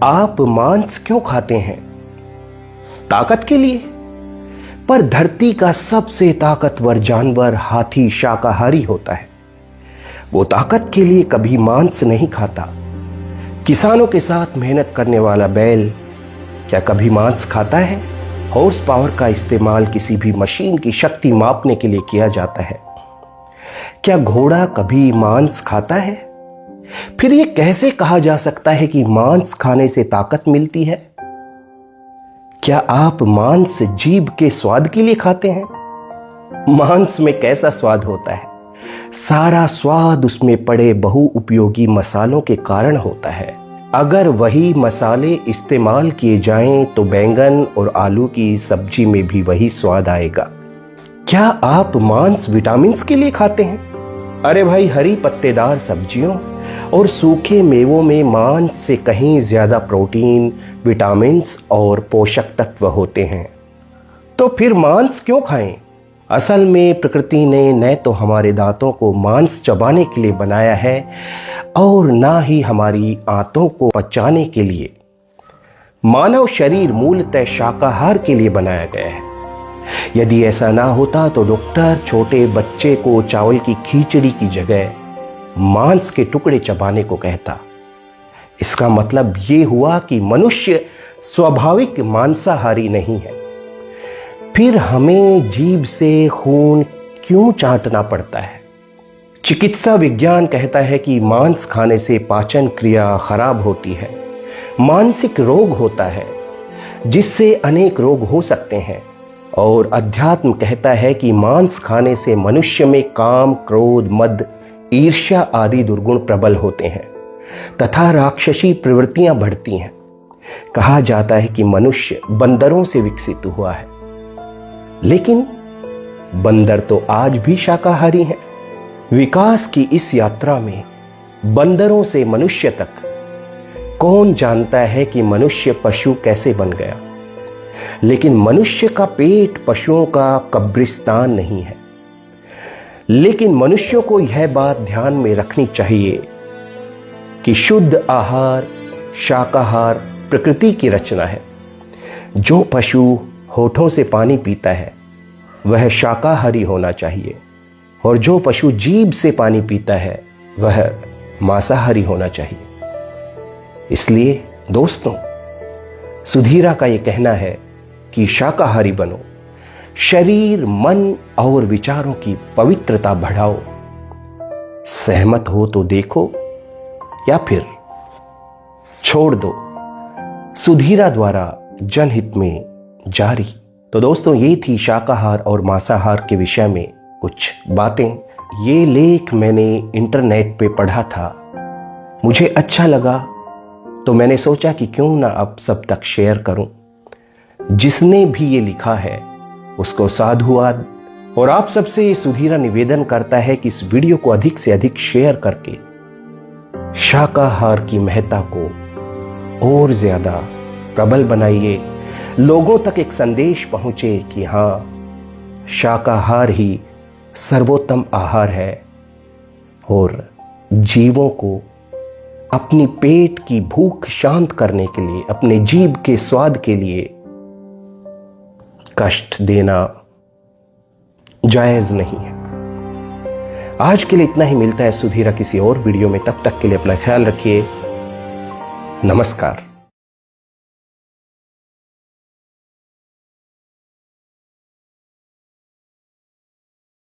आप मांस क्यों खाते हैं? ताकत के लिए? पर धरती का सबसे ताकतवर जानवर हाथी शाकाहारी होता है। वो ताकत के लिए कभी मांस नहीं खाता। किसानों के साथ मेहनत करने वाला बैल क्या कभी मांस खाता है? हॉर्स पावर का इस्तेमाल किसी भी मशीन की शक्ति मापने के लिए किया जाता है। क्या घोड़ा कभी मांस खाता है? फिर ये कैसे कहा जा सकता है कि मांस खाने से ताकत मिलती है? क्या आप मांस जीभ के स्वाद के लिए खाते हैं? मांस में कैसा स्वाद होता है? सारा स्वाद उसमें पड़े बहुउपयोगी मसालों के कारण होता है। अगर वही मसाले इस्तेमाल किए जाएं तो बैंगन और आलू की सब्जी में भी वही स्वाद आएगा। क्या आप मांस विटामिन्स के लिए खाते हैं? अरे भाई, हरी पत्तेदार सब्जियों और सूखे मेवों में मांस से कहीं ज्यादा प्रोटीन, विटामिन्स और पोषक तत्व होते हैं। तो फिर मांस क्यों खाएं? असल में प्रकृति ने न तो हमारे दांतों को मांस चबाने के लिए बनाया है और ना ही हमारी आंतों को पचाने के लिए। मानव शरीर मूलतः शाकाहार के लिए बनाया गया है। यदि ऐसा ना होता तो डॉक्टर छोटे बच्चे को चावल की खिचड़ी की जगह मांस के टुकड़े चबाने को कहता। इसका मतलब ये हुआ कि मनुष्य स्वाभाविक मांसाहारी नहीं है। फिर हमें जीभ से खून क्यों चाटना पड़ता है? चिकित्सा विज्ञान कहता है कि मांस खाने से पाचन क्रिया खराब होती है, मानसिक रोग होता है, जिससे अनेक रोग हो सकते हैं। और अध्यात्म कहता है कि मांस खाने से मनुष्य में काम, क्रोध, मद, ईर्ष्या आदि दुर्गुण प्रबल होते हैं तथा राक्षसी प्रवृत्तियां बढ़ती हैं। कहा जाता है कि मनुष्य बंदरों से विकसित हुआ है, लेकिन बंदर तो आज भी शाकाहारी हैं। विकास की इस यात्रा में बंदरों से मनुष्य तक कौन जानता है कि मनुष्य पशु कैसे बन गया? लेकिन मनुष्य का पेट पशुओं का कब्रिस्तान नहीं है। लेकिन मनुष्यों को यह बात ध्यान में रखनी चाहिए कि शुद्ध आहार शाकाहार प्रकृति की रचना है। जो पशु होठों से पानी पीता है वह शाकाहारी होना चाहिए, और जो पशु जीभ से पानी पीता है वह मांसाहारी होना चाहिए। इसलिए दोस्तों, सुधीरा का यह कहना है कि शाकाहारी बनो, शरीर, मन और विचारों की पवित्रता बढ़ाओ। सहमत हो तो देखो या फिर छोड़ दो। सुधीरा द्वारा जनहित में जारी। तो दोस्तों, ये थी शाकाहार और मांसाहार के विषय में कुछ बातें। ये लेख मैंने इंटरनेट पे पढ़ा था, मुझे अच्छा लगा तो मैंने सोचा कि क्यों ना अब सब तक शेयर करूं। जिसने भी ये लिखा है उसको साधुवाद। और आप सबसे ये सुधीरा निवेदन करता है कि इस वीडियो को अधिक से अधिक शेयर करके शाकाहार की महत्ता को और ज्यादा प्रबल बनाइए। लोगों तक एक संदेश पहुंचे कि हाँ, शाकाहार ही सर्वोत्तम आहार है और जीवों को अपनी पेट की भूख शांत करने के लिए, अपने जीभ के स्वाद के लिए कष्ट देना जायज नहीं है। आज के लिए इतना ही। मिलता है सुधीरा किसी और वीडियो में। तब तक के लिए अपना ख्याल रखिए। नमस्कार।